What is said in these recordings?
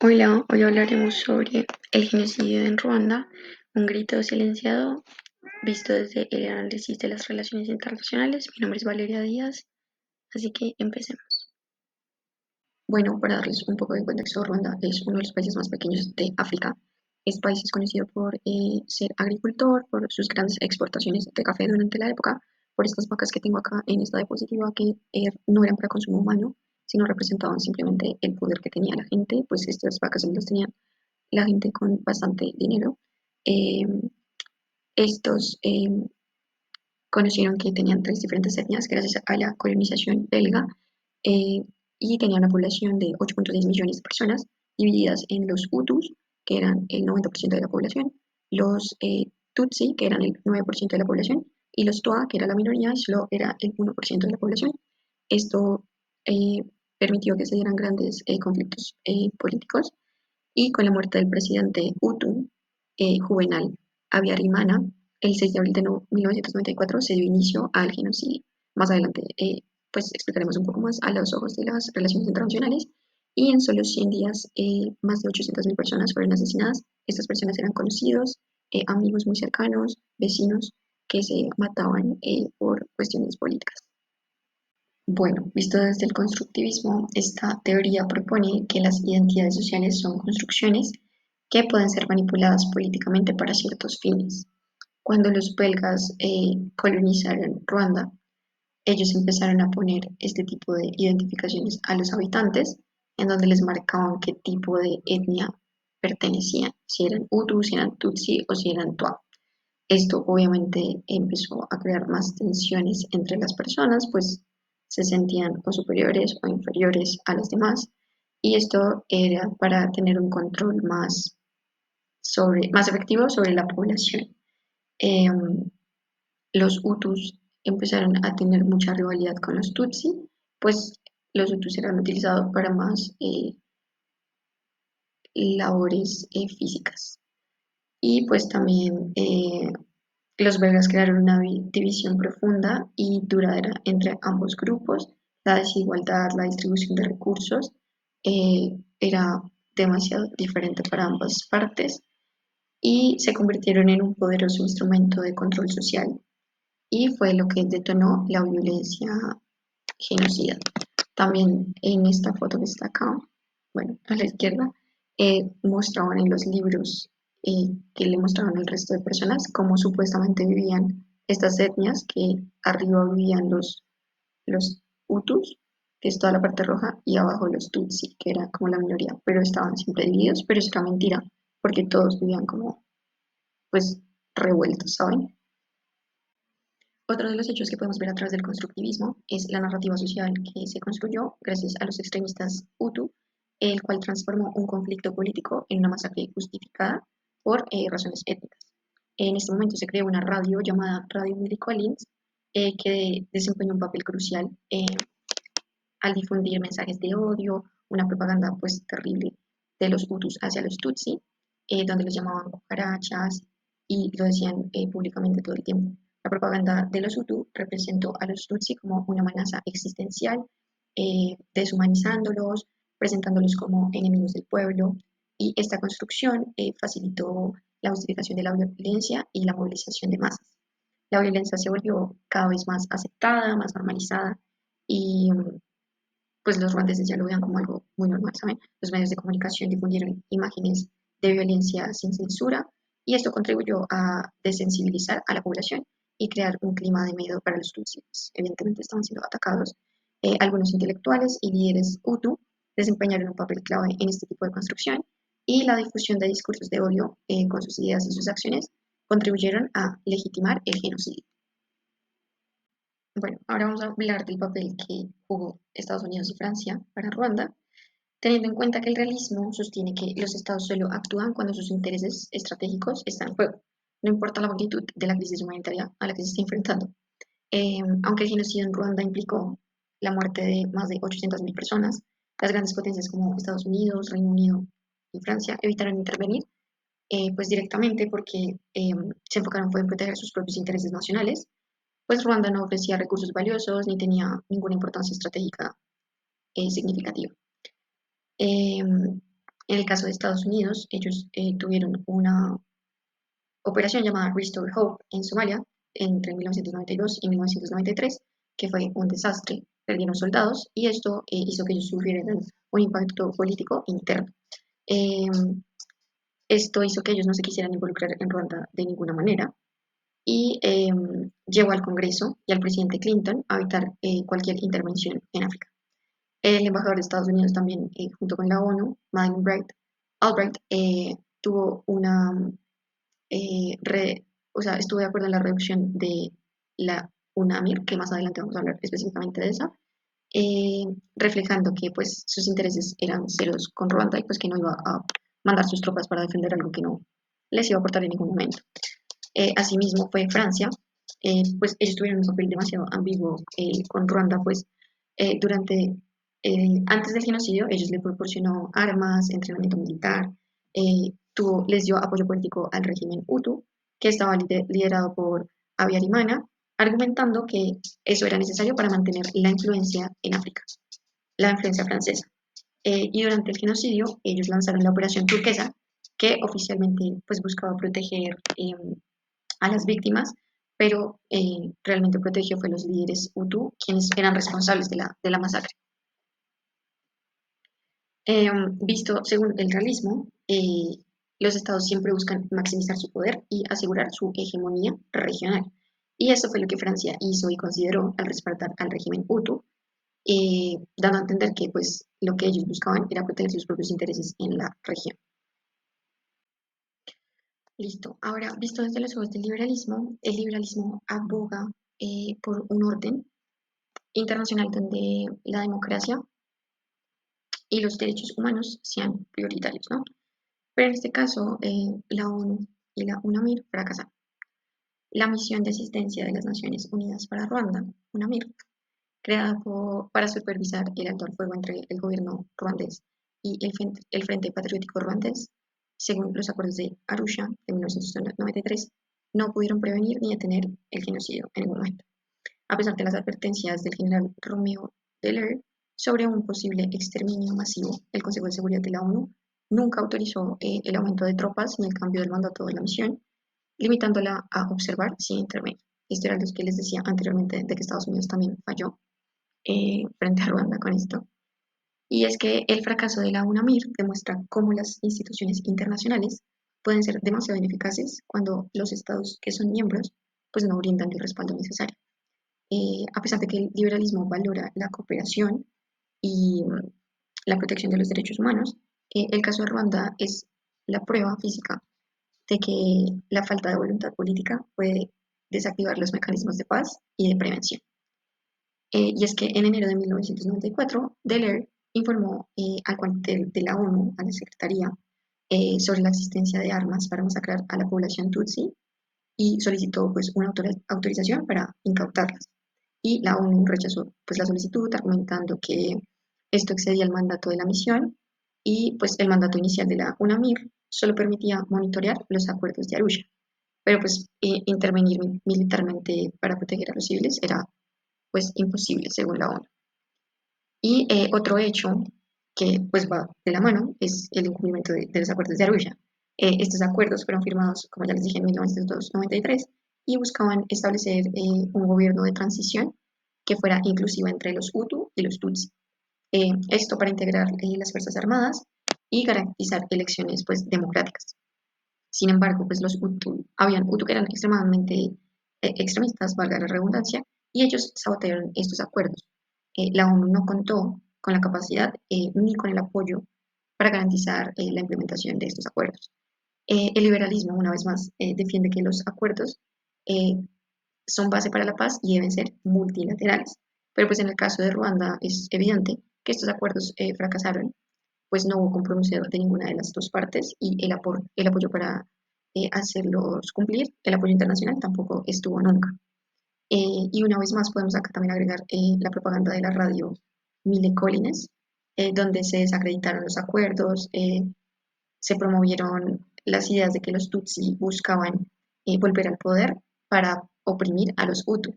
Hola, hoy hablaremos sobre el genocidio en Ruanda, un grito silenciado visto desde el análisis de las relaciones internacionales. Mi nombre es Valeria Díaz, así que empecemos. Bueno, para darles un poco de contexto, Ruanda es uno de los países más pequeños de África. Este país es conocido por ser agricultor, por sus grandes exportaciones de café durante la época, por estas vacas que tengo acá en esta diapositiva que no eran para consumo humano, sino representaban simplemente el poder que tenía la gente, pues estas vacas se las tenían la gente con bastante dinero. Eh, estos conocieron que tenían tres diferentes etnias gracias a la colonización belga eh, y tenían una población de 8,6 millones de personas divididas en los Hutus, que eran el 90% de la población, los Tutsi, que eran el 9% de la población, y los Twa, que era la minoría, solo era el 1% de la población. Esto eh, permitió que se dieran grandes conflictos políticos y con la muerte del presidente Hutu, Juvenal Habyarimana, el 6 de abril de 1994 se dio inicio al genocidio. Más adelante, pues explicaremos un poco más a los ojos de las relaciones internacionales. Y en solo 100 días, más de 800.000 personas fueron asesinadas. Estas personas eran conocidos, amigos muy cercanos, vecinos que se mataban por cuestiones políticas. Bueno, visto desde el constructivismo, esta teoría propone que las identidades sociales son construcciones que pueden ser manipuladas políticamente para ciertos fines. Cuando los belgas colonizaron Ruanda, ellos empezaron a poner este tipo de identificaciones a los habitantes, en donde les marcaban qué tipo de etnia pertenecían, si eran Hutu, si eran Tutsi o si eran Twa. Esto obviamente empezó a crear más tensiones entre las personas, pues se sentían o superiores o inferiores a los demás, y esto era para tener un control más efectivo sobre la población. Em, los Hutus empezaron a tener mucha rivalidad con los Tutsi, pues los Hutus eran utilizados para más labores físicas. Y pues también los belgas crearon una división profunda y duradera entre ambos grupos. La desigualdad, la distribución de recursos era demasiado diferente para ambas partes y se convirtieron en un poderoso instrumento de control social y fue lo que detonó la violencia genocida. También en esta foto que está acá, bueno, a la izquierda, mostraban en los libros que le mostraban al resto de personas cómo supuestamente vivían estas etnias, que arriba vivían los Hutus, que es toda la parte roja, y abajo los Tutsi, que era como la minoría, pero estaban siempre divididos, pero eso era mentira, porque todos vivían como, pues, revueltos, ¿saben? Otro de los hechos que podemos ver a través del constructivismo es la narrativa social que se construyó gracias a los extremistas Hutu, el cual transformó un conflicto político en una masacre justificada por razones étnicas. En este momento se creó una radio llamada Radio Milli Collins que desempeñó un papel crucial al difundir mensajes de odio, una propaganda pues terrible de los Hutus hacia los Tutsi, donde los llamaban cucarachas y lo decían públicamente todo el tiempo. La propaganda de los Hutu representó a los Tutsi como una amenaza existencial, deshumanizándolos, presentándolos como enemigos del pueblo, y esta construcción facilitó la justificación de la violencia y la movilización de masas. La violencia se volvió cada vez más aceptada, más normalizada, y pues los ruandeses ya lo veían como algo muy normal, ¿saben? Los medios de comunicación difundieron imágenes de violencia sin censura y esto contribuyó a desensibilizar a la población y crear un clima de miedo para los tutsis. Evidentemente estaban siendo atacados. Algunos intelectuales y líderes Hutu desempeñaron un papel clave en este tipo de construcción y la difusión de discursos de odio con sus ideas y sus acciones contribuyeron a legitimar el genocidio. Bueno, ahora vamos a hablar del papel que jugó Estados Unidos y Francia para Ruanda, teniendo en cuenta que el realismo sostiene que los estados solo actúan cuando sus intereses estratégicos están en juego, no importa la magnitud de la crisis humanitaria a la que se está enfrentando. Aunque el genocidio en Ruanda implicó la muerte de más de 800.000 personas, las grandes potencias como Estados Unidos, Reino Unido y Francia evitaron intervenir pues directamente porque se enfocaron en proteger sus propios intereses nacionales, pues Ruanda no ofrecía recursos valiosos ni tenía ninguna importancia estratégica significativa. Eh, En el caso de Estados Unidos, ellos tuvieron una operación llamada Restore Hope en Somalia entre 1992 y 1993, que fue un desastre. Perdieron soldados y esto hizo que ellos sufrieran un impacto político interno. Eh, Esto hizo que ellos no se quisieran involucrar en Ruanda de ninguna manera y llevó al Congreso y al presidente Clinton a evitar cualquier intervención en África. El embajador de Estados Unidos también, junto con la ONU, Madeleine Albright, tuvo una o sea, estuvo de acuerdo en la reducción de la UNAMIR, que más adelante vamos a hablar específicamente de esa, reflejando que pues sus intereses eran ceros con Ruanda y pues que no iba a mandar sus tropas para defender algo que no les iba a aportar en ningún momento. Asimismo fue Francia, pues ellos tuvieron un papel demasiado ambiguo con Ruanda, pues durante, antes del genocidio ellos le proporcionó armas, entrenamiento militar, les dio apoyo político al régimen Hutu, que estaba liderado por Habyarimana, argumentando que eso era necesario para mantener la influencia en África, la influencia francesa. Y durante el genocidio ellos lanzaron la Operación Turquesa, que oficialmente pues buscaba proteger a las víctimas, pero realmente protegió fue los líderes Hutu, quienes eran responsables de la masacre. Visto según el realismo, los estados siempre buscan maximizar su poder y asegurar su hegemonía regional. Y eso fue lo que Francia hizo y consideró al respaldar al régimen Hutu, dando a entender que pues, lo que ellos buscaban era proteger sus propios intereses en la región. Listo. Ahora, visto desde los ojos del liberalismo, el liberalismo aboga por un orden internacional donde la democracia y los derechos humanos sean prioritarios, ¿no? Pero en este caso, la ONU y la UNAMIR fracasaron. La misión de asistencia de las Naciones Unidas para Ruanda, UNAMIR, creada para supervisar el alto al fuego entre el gobierno ruandés y el Frente Patriótico Ruandés, según los acuerdos de Arusha de 1993, no pudieron prevenir ni detener el genocidio en ningún momento, a pesar de las advertencias del general Romeo Dallaire sobre un posible exterminio masivo. El Consejo de Seguridad de la ONU nunca autorizó el aumento de tropas ni el cambio del mandato de la misión, limitándola a observar sin intervenir. Esto era lo que les decía anteriormente de que Estados Unidos también falló frente a Ruanda con esto. Y es que el fracaso de la UNAMIR demuestra cómo las instituciones internacionales pueden ser demasiado ineficaces cuando los estados que son miembros pues no brindan el respaldo necesario. A pesar de que el liberalismo valora la cooperación y la protección de los derechos humanos, el caso de Ruanda es la prueba física de que la falta de voluntad política puede desactivar los mecanismos de paz y de prevención. Y es que en enero de 1994, Dallaire informó al cuartel de la ONU, a la Secretaría, sobre la existencia de armas para masacrar a la población Tutsi y solicitó pues, una autorización para incautarlas. Y la ONU rechazó pues, la solicitud, argumentando que esto excedía el mandato de la misión y pues, el mandato inicial de la UNAMIR solo permitía monitorear los acuerdos de Arusha. Pero pues intervenir militarmente para proteger a los civiles era pues imposible según la ONU. Y otro hecho que pues va de la mano es el incumplimiento de los acuerdos de Arusha. Estos acuerdos fueron firmados, como ya les dije, en 1993 y buscaban establecer un gobierno de transición que fuera inclusivo entre los Hutu y los Tutsi. Esto para integrar las Fuerzas Armadas y garantizar elecciones pues, democráticas. Sin embargo, pues los Hutu que eran extremadamente extremistas, valga la redundancia, y ellos sabotearon estos acuerdos. La ONU no contó con la capacidad ni con el apoyo para garantizar la implementación de estos acuerdos. El liberalismo, una vez más, defiende que los acuerdos eh, son base para la paz y deben ser multilaterales. Pero pues en el caso de Ruanda es evidente que estos acuerdos fracasaron, pues no hubo compromiso de ninguna de las dos partes y el apoyo para hacerlos cumplir, el apoyo internacional tampoco estuvo nunca. Y una vez más podemos acá también agregar la propaganda de la radio Mille Collines, donde se desacreditaron los acuerdos, se promovieron las ideas de que los Tutsi buscaban volver al poder para oprimir a los Hutu.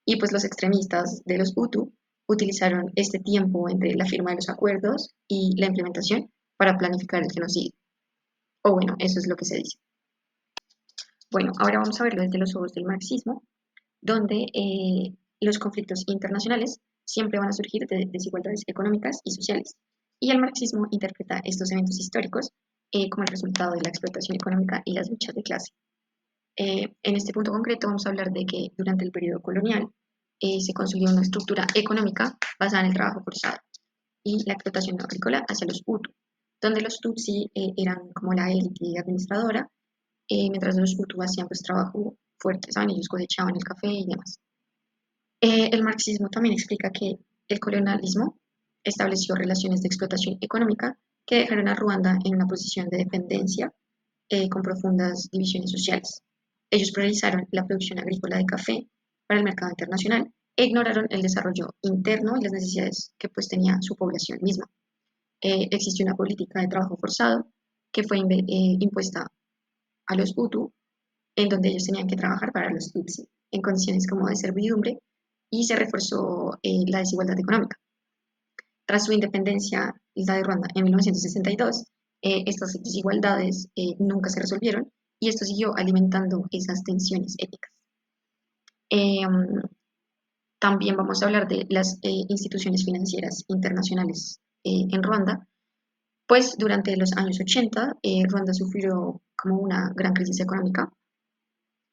Y pues los extremistas de los Hutu utilizaron este tiempo entre la firma de los acuerdos y la implementación para planificar el genocidio. O bueno, eso es lo que se dice. Bueno, ahora vamos a verlo desde los ojos del marxismo, donde los conflictos internacionales siempre van a surgir de desigualdades económicas y sociales. Y el marxismo interpreta estos eventos históricos como el resultado de la explotación económica y las luchas de clase. En este punto concreto vamos a hablar de que durante el periodo colonial se consolidó una estructura económica basada en el trabajo forzado y la explotación agrícola hacia los Hutu, donde los Tutsi eran como la élite administradora, mientras los Hutu hacían pues trabajo fuerte, ¿saben? Ellos cosechaban el café y demás. El marxismo también explica que el colonialismo estableció relaciones de explotación económica que dejaron a Ruanda en una posición de dependencia con profundas divisiones sociales. Ellos priorizaron la producción agrícola de café para el mercado internacional e ignoraron el desarrollo interno y las necesidades que pues tenía su población misma. Existió una política de trabajo forzado que fue impuesta a los Hutu, en donde ellos tenían que trabajar para los Tutsi, en condiciones como de servidumbre, y se reforzó la desigualdad económica. Tras su independencia, la de Ruanda, en 1962, estas desigualdades nunca se resolvieron y esto siguió alimentando esas tensiones étnicas. Eh, También vamos a hablar de las instituciones financieras internacionales en Ruanda, pues durante los años 80 Ruanda sufrió como una gran crisis económica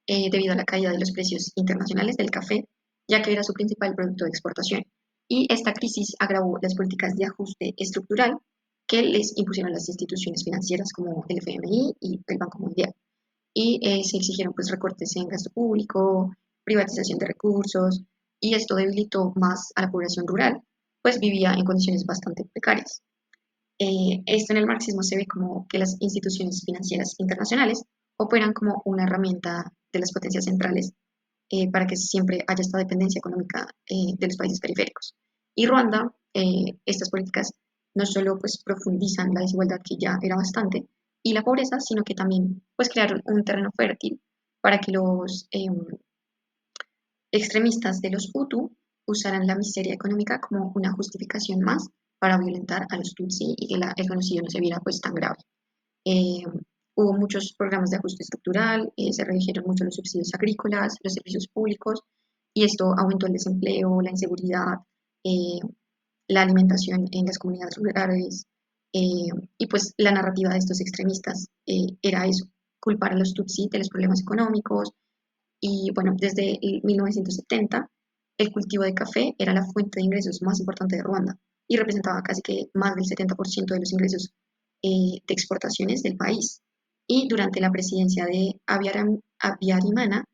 debido a la caída de los precios internacionales del café, ya que era su principal producto de exportación. Y esta crisis agravó las políticas de ajuste estructural que les impusieron las instituciones financieras como el FMI y el Banco Mundial. Y se exigieron pues recortes en gasto público, privatización de recursos, y esto debilitó más a la población rural, pues vivía en condiciones bastante precarias. Esto en el marxismo se ve como que las instituciones financieras internacionales operan como una herramienta de las potencias centrales para que siempre haya esta dependencia económica de los países periféricos. Y Ruanda, estas políticas no solo pues profundizan la desigualdad que ya era bastante y la pobreza, sino que también pues crearon un terreno fértil para que los extremistas de los Hutu usaran la miseria económica como una justificación más para violentar a los Tutsi y que el genocidio no se viera pues tan grave. Eh, Hubo muchos programas de ajuste estructural, se redujeron mucho los subsidios agrícolas, los servicios públicos, y esto aumentó el desempleo, la inseguridad, eh, la alimentación en las comunidades rurales, eh, y pues la narrativa de estos extremistas era eso, culpar a los Tutsi de los problemas económicos, y bueno, desde 1970 el cultivo de café era la fuente de ingresos más importante de Ruanda y representaba casi que más del 70% de los ingresos de exportaciones del país. Y durante la presidencia de Abiyarimana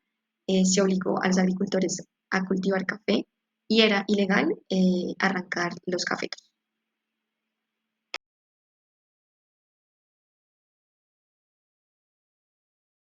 se obligó a los agricultores a cultivar café y era ilegal arrancar los cafetos.